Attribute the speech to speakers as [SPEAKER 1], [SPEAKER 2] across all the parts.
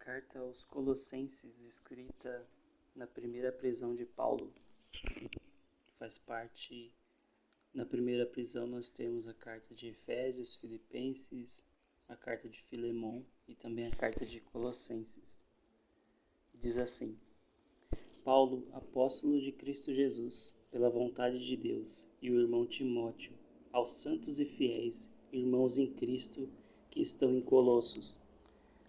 [SPEAKER 1] Carta aos Colossenses, escrita na primeira prisão de Paulo. Faz parte, na primeira prisão nós temos a carta de Efésios, Filipenses, a carta de Filemon e também a carta de Colossenses. Diz assim: Paulo, apóstolo de Cristo Jesus, pela vontade de Deus, e o irmão Timóteo, aos santos e fiéis, irmãos em Cristo, que estão em Colossos.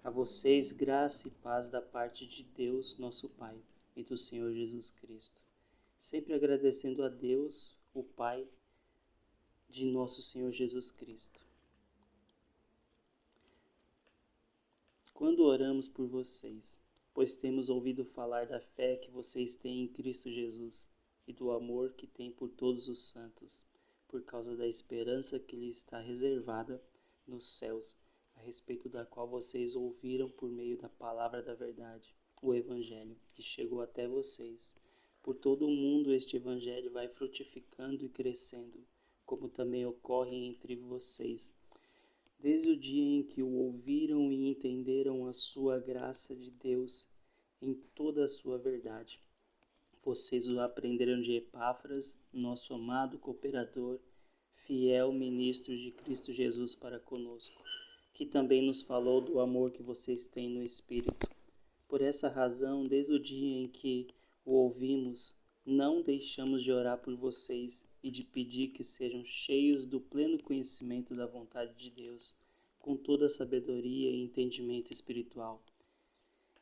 [SPEAKER 1] A vocês graça e paz da parte de Deus, nosso Pai, e do Senhor Jesus Cristo. Sempre agradecendo a Deus, o Pai de nosso Senhor Jesus Cristo. Quando oramos por vocês, pois temos ouvido falar da fé que vocês têm em Cristo Jesus e do amor que têm por todos os santos, por causa da esperança que lhes está reservada nos céus, a respeito da qual vocês ouviram por meio da palavra da verdade, o Evangelho, que chegou até vocês. Por todo o mundo este Evangelho vai frutificando e crescendo, como também ocorre entre vocês, desde o dia em que o ouviram e entenderam a sua graça de Deus em toda a sua verdade. Vocês o aprenderam de Epáfras, nosso amado cooperador, fiel ministro de Cristo Jesus para conosco, que também nos falou do amor que vocês têm no Espírito. Por essa razão, desde o dia em que o ouvimos, não deixamos de orar por vocês e de pedir que sejam cheios do pleno conhecimento da vontade de Deus, com toda a sabedoria e entendimento espiritual.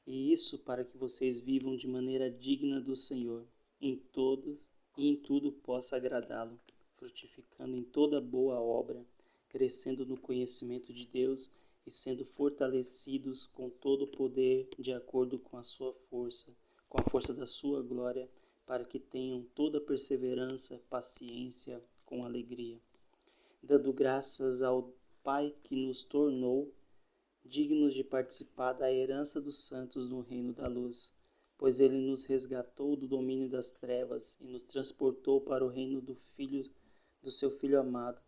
[SPEAKER 1] E isso para que vocês vivam de maneira digna do Senhor, em tudo possa agradá-lo, frutificando em toda boa obra, crescendo no conhecimento de Deus e sendo fortalecidos com todo o poder de acordo com a sua força, com a força da sua glória, para que tenham toda perseverança, paciência, com alegria, dando graças ao Pai que nos tornou dignos de participar da herança dos santos no reino da luz, pois ele nos resgatou do domínio das trevas e nos transportou para o reino do seu Filho amado,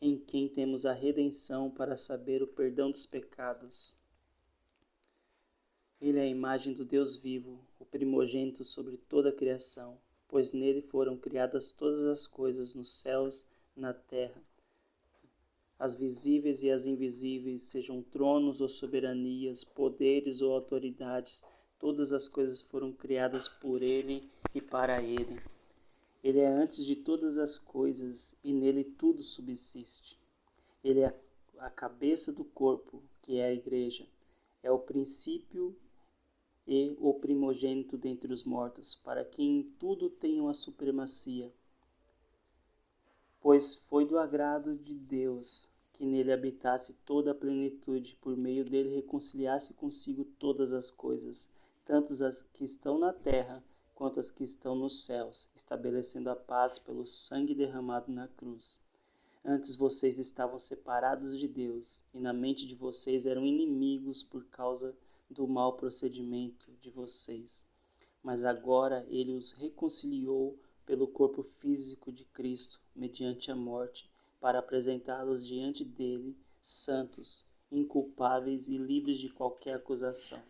[SPEAKER 1] em quem temos a redenção para saber o perdão dos pecados. Ele é a imagem do Deus vivo, o primogênito sobre toda a criação, pois nele foram criadas todas as coisas nos céus e na terra, as visíveis e as invisíveis, sejam tronos ou soberanias, poderes ou autoridades, todas as coisas foram criadas por ele e para ele. Ele é antes de todas as coisas e nele tudo subsiste. Ele é a cabeça do corpo, que é a igreja. É o princípio e o primogênito dentre os mortos, para que em tudo tenham a supremacia. Pois foi do agrado de Deus que nele habitasse toda a plenitude, por meio dele reconciliasse consigo todas as coisas, tanto as que estão na terra quanto as que estão nos céus, estabelecendo a paz pelo sangue derramado na cruz. Antes vocês estavam separados de Deus, e na mente de vocês eram inimigos por causa do mau procedimento de vocês. Mas agora ele os reconciliou pelo corpo físico de Cristo, mediante a morte, para apresentá-los diante dele, santos, inculpáveis e livres de qualquer acusação,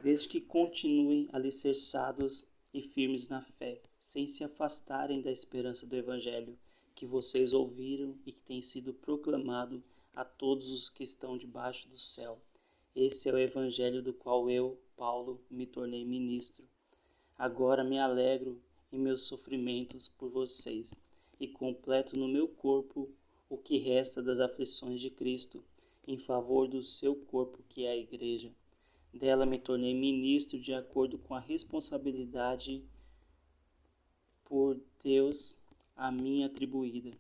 [SPEAKER 1] desde que continuem alicerçados e firmes na fé, sem se afastarem da esperança do Evangelho, que vocês ouviram e que tem sido proclamado a todos os que estão debaixo do céu. Esse é o Evangelho do qual eu, Paulo, me tornei ministro. Agora me alegro em meus sofrimentos por vocês e completo no meu corpo o que resta das aflições de Cristo, em favor do seu corpo, que é a Igreja. Dela me tornei ministro de acordo com a responsabilidade por Deus a mim atribuída,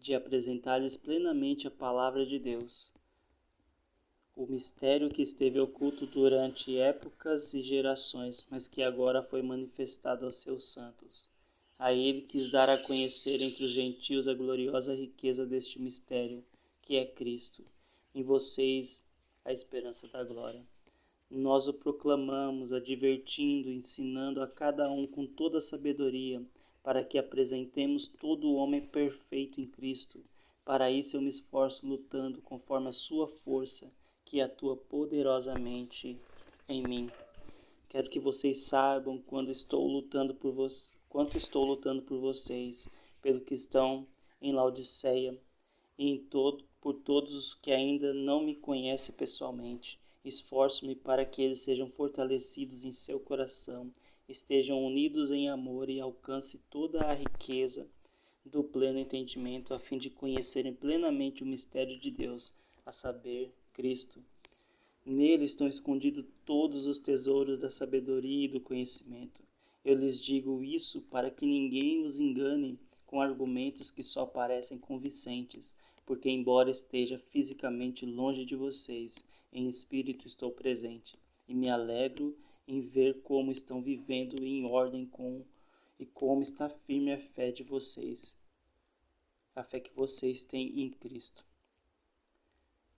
[SPEAKER 1] de apresentar-lhes plenamente a palavra de Deus, o mistério que esteve oculto durante épocas e gerações, mas que agora foi manifestado aos seus santos. A ele quis dar a conhecer entre os gentios a gloriosa riqueza deste mistério, que é Cristo, em vocês a esperança da glória. Nós o proclamamos, advertindo, ensinando a cada um com toda a sabedoria, para que apresentemos todo o homem perfeito em Cristo. Para isso eu me esforço lutando conforme a sua força, que atua poderosamente em mim. Quero que vocês saibam quanto estou lutando por vocês, pelo que estão em Laodiceia e por todos os que ainda não me conhecem pessoalmente. Esforço-me para que eles sejam fortalecidos em seu coração, estejam unidos em amor e alcancem toda a riqueza do pleno entendimento, a fim de conhecerem plenamente o mistério de Deus, a saber, Cristo. Nele estão escondidos todos os tesouros da sabedoria e do conhecimento. Eu lhes digo isso para que ninguém os engane com argumentos que só parecem convincentes, porque embora esteja fisicamente longe de vocês, em espírito estou presente, e me alegro em ver como estão vivendo em ordem e como está firme a fé de vocês, a fé que vocês têm em Cristo.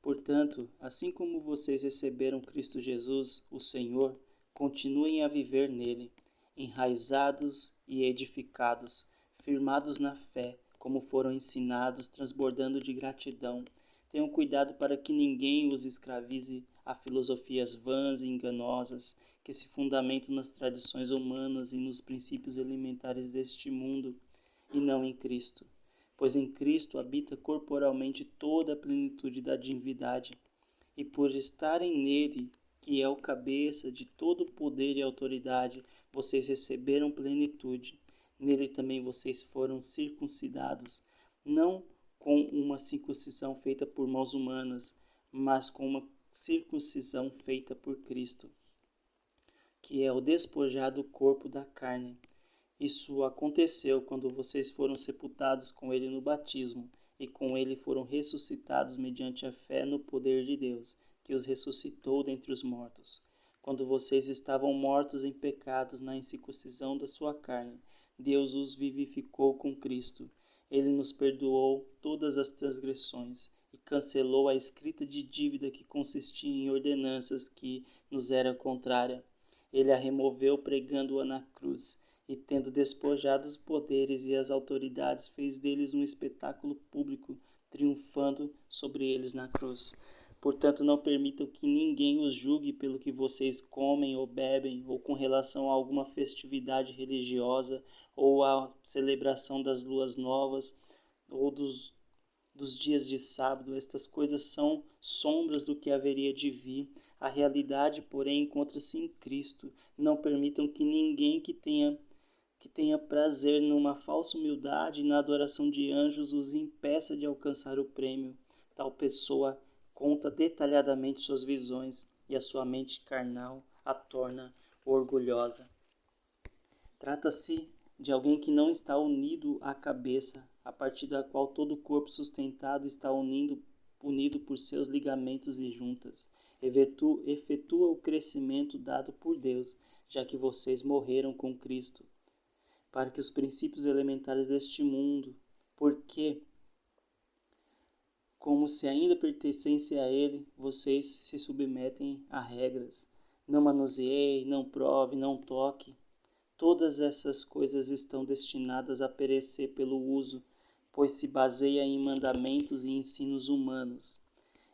[SPEAKER 1] Portanto, assim como vocês receberam Cristo Jesus, o Senhor, continuem a viver nele, enraizados e edificados, firmados na fé, como foram ensinados, transbordando de gratidão. Tenham cuidado para que ninguém os escravize a filosofias vãs e enganosas, que se fundamentam nas tradições humanas e nos princípios elementares deste mundo, e não em Cristo. Pois em Cristo habita corporalmente toda a plenitude da divindade, e por estarem nele, que é o cabeça de todo poder e autoridade, vocês receberam plenitude. Nele também vocês foram circuncidados, não com uma circuncisão feita por mãos humanas, mas com uma circuncisão feita por Cristo, que é o despojado corpo da carne. Isso aconteceu quando vocês foram sepultados com ele no batismo, e com ele foram ressuscitados mediante a fé no poder de Deus, que os ressuscitou dentre os mortos. Quando vocês estavam mortos em pecados na incircuncisão da sua carne, Deus os vivificou com Cristo. Ele nos perdoou todas as transgressões e cancelou a escrita de dívida que consistia em ordenanças que nos era contrária. Ele a removeu pregando-a na cruz, e tendo despojado os poderes e as autoridades, fez deles um espetáculo público, triunfando sobre eles na cruz. Portanto, não permitam que ninguém os julgue pelo que vocês comem ou bebem, ou com relação a alguma festividade religiosa, ou a celebração das luas novas, ou dos dias de sábado. Estas coisas são sombras do que haveria de vir. A realidade, porém, encontra-se em Cristo. Não permitam que ninguém que tenha prazer numa falsa humildade e na adoração de anjos os impeça de alcançar o prêmio. Tal pessoa conta detalhadamente suas visões e a sua mente carnal a torna orgulhosa. Trata-se de alguém que não está unido à cabeça, a partir da qual todo o corpo sustentado está unido por seus ligamentos e juntas. Efetua o crescimento dado por Deus, já que vocês morreram com Cristo, para que os princípios elementares deste mundo, porque, como se ainda pertencessem a ele, vocês se submetem a regras. Não manuseie, não prove, não toque. Todas essas coisas estão destinadas a perecer pelo uso, pois se baseia em mandamentos e ensinos humanos.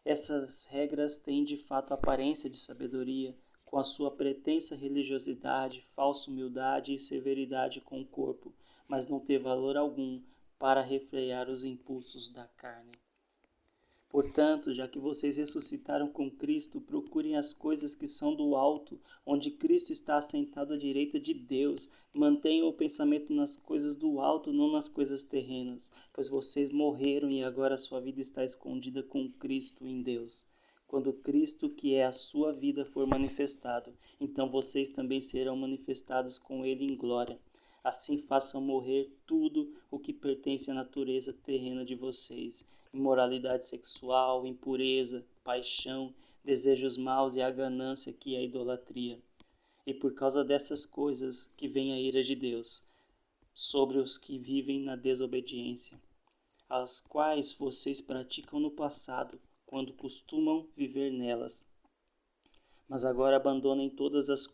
[SPEAKER 1] Essas regras têm de fato aparência de sabedoria, com a sua pretensa religiosidade, falsa humildade e severidade com o corpo, mas não tem valor algum para refrear os impulsos da carne. Portanto, já que vocês ressuscitaram com Cristo, procurem as coisas que são do alto, onde Cristo está assentado à direita de Deus. Mantenham o pensamento nas coisas do alto, não nas coisas terrenas, pois vocês morreram e agora sua vida está escondida com Cristo em Deus. Quando Cristo, que é a sua vida, for manifestado, então vocês também serão manifestados com ele em glória. Assim façam morrer tudo o que pertence à natureza terrena de vocês: imoralidade sexual, impureza, paixão, desejos maus e a ganância, que é a idolatria. E por causa dessas coisas que vem a ira de Deus sobre os que vivem na desobediência, as quais vocês praticam no passado, quando costumam viver nelas. Mas agora abandonem todas estas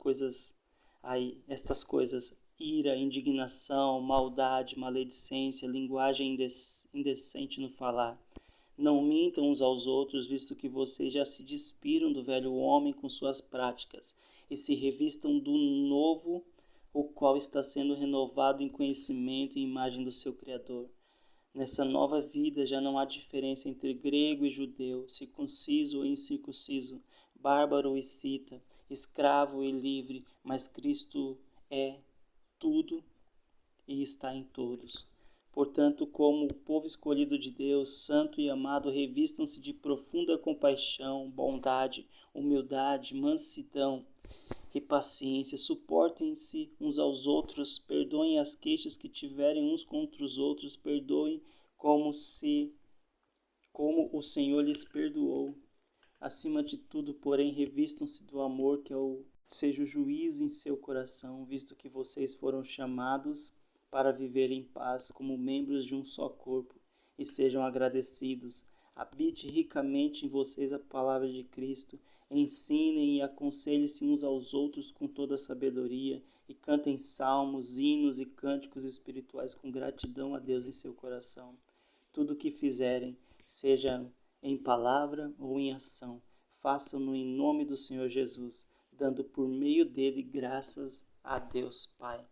[SPEAKER 1] coisas: ira, indignação, maldade, maledicência, linguagem indecente no falar. Não mintam uns aos outros, visto que vocês já se despiram do velho homem com suas práticas, e se revistam do novo, o qual está sendo renovado em conhecimento e imagem do seu Criador. Nessa nova vida já não há diferença entre grego e judeu, circunciso ou incircunciso, bárbaro e cita, escravo e livre, mas Cristo é tudo e está em todos. Portanto, como o povo escolhido de Deus, santo e amado, revistam-se de profunda compaixão, bondade, humildade, mansidão e paciência. Suportem-se uns aos outros, perdoem as queixas que tiverem uns contra os outros, perdoem como o Senhor lhes perdoou. Acima de tudo, porém, revistam-se do amor, que seja o juízo em seu coração, visto que vocês foram chamados para viver em paz como membros de um só corpo, e sejam agradecidos. Habite ricamente em vocês a palavra de Cristo, ensinem e aconselhem-se uns aos outros com toda a sabedoria, e cantem salmos, hinos e cânticos espirituais com gratidão a Deus em seu coração. Tudo o que fizerem, seja em palavra ou em ação, façam-no em nome do Senhor Jesus, dando por meio dele graças a Deus Pai.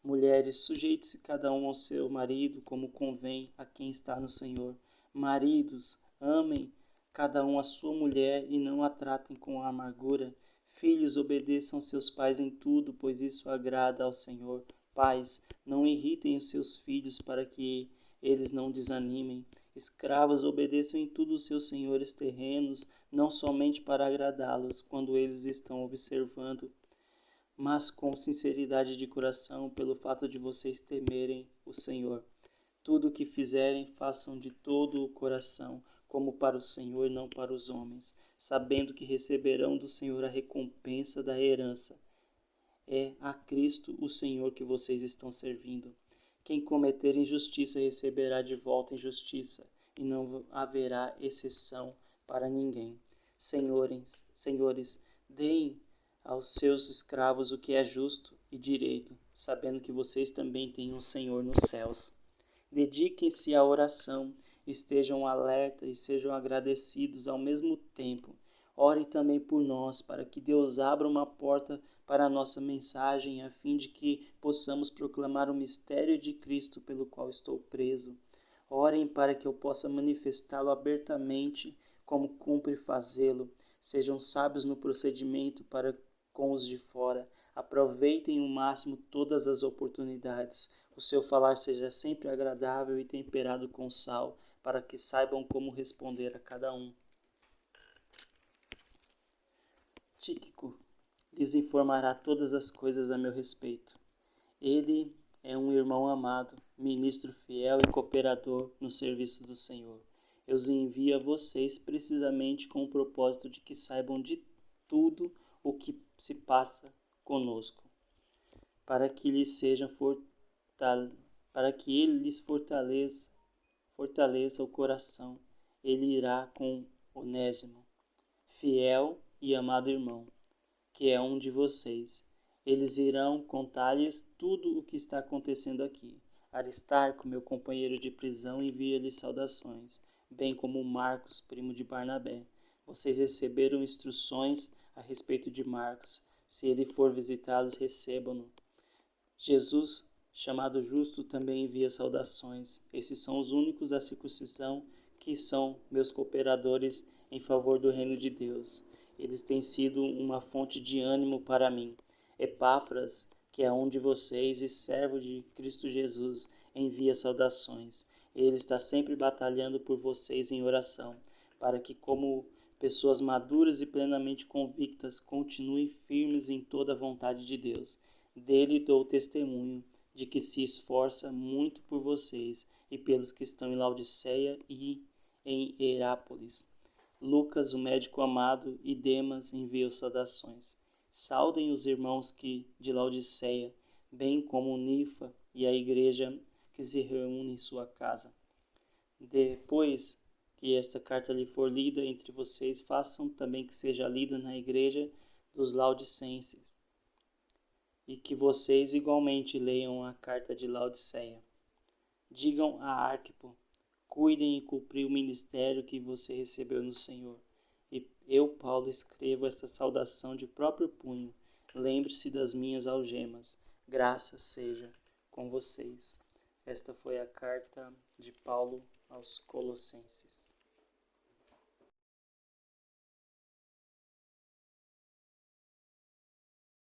[SPEAKER 1] Mulheres, sujeite-se cada um ao seu marido, como convém a quem está no Senhor. Maridos, amem cada um a sua mulher e não a tratem com amargura. Filhos, obedeçam seus pais em tudo, pois isso agrada ao Senhor. Pais, não irritem os seus filhos para que eles não desanimem. Escravos, obedeçam em tudo os seus senhores terrenos, não somente para agradá-los, quando eles estão observando, mas com sinceridade de coração, pelo fato de vocês temerem o Senhor. Tudo o que fizerem, façam de todo o coração, como para o Senhor e não para os homens, sabendo que receberão do Senhor a recompensa da herança. É a Cristo, o Senhor, que vocês estão servindo. Quem cometer injustiça receberá de volta injustiça, e não haverá exceção para ninguém. Senhores, deem aos seus escravos o que é justo e direito, sabendo que vocês também têm um Senhor nos céus. Dediquem-se à oração, estejam alertas e sejam agradecidos ao mesmo tempo. Ore também por nós, para que Deus abra uma porta para a nossa mensagem, a fim de que possamos proclamar o mistério de Cristo pelo qual estou preso. Orem para que eu possa manifestá-lo abertamente, como cumpre fazê-lo. Sejam sábios no procedimento para com os de fora. Aproveitem o máximo todas as oportunidades. O seu falar seja sempre agradável e temperado com sal, para que saibam como responder a cada um. Tíquico lhes informará todas as coisas a meu respeito. Ele é um irmão amado, ministro fiel e cooperador no serviço do Senhor. Eu os envio a vocês precisamente com o propósito de que saibam de tudo o que se passa conosco, para que ele lhes fortaleça o coração. Ele irá com Onésimo, fiel e amado irmão, que é um de vocês. Eles irão contar-lhes tudo o que está acontecendo aqui. Aristarco, meu companheiro de prisão, envia-lhes saudações, bem como Marcos, primo de Barnabé. Vocês receberam instruções a respeito de Marcos. Se ele for visitá-los, recebam-no. Jesus, chamado Justo, também envia saudações. Esses são os únicos da circuncisão que são meus cooperadores em favor do reino de Deus. Eles têm sido uma fonte de ânimo para mim. Epáfras, que é um de vocês e servo de Cristo Jesus, envia saudações. Ele está sempre batalhando por vocês em oração, para que, como pessoas maduras e plenamente convictas, continuem firmes em toda a vontade de Deus. Dele dou testemunho de que se esforça muito por vocês e pelos que estão em Laodiceia e em Herápolis. Lucas, o médico amado, e Demas enviam saudações. Saudem os irmãos de Laodiceia, bem como Nifa e a igreja que se reúne em sua casa. Depois que esta carta lhe for lida entre vocês, façam também que seja lida na igreja dos Laodicenses, e que vocês igualmente leiam a carta de Laodiceia. Digam a Arquipo, cuidem em cumprir o ministério que você recebeu no Senhor. E eu, Paulo, escrevo esta saudação de próprio punho. Lembre-se das minhas algemas. Graça seja com vocês. Esta foi a carta de Paulo aos Colossenses.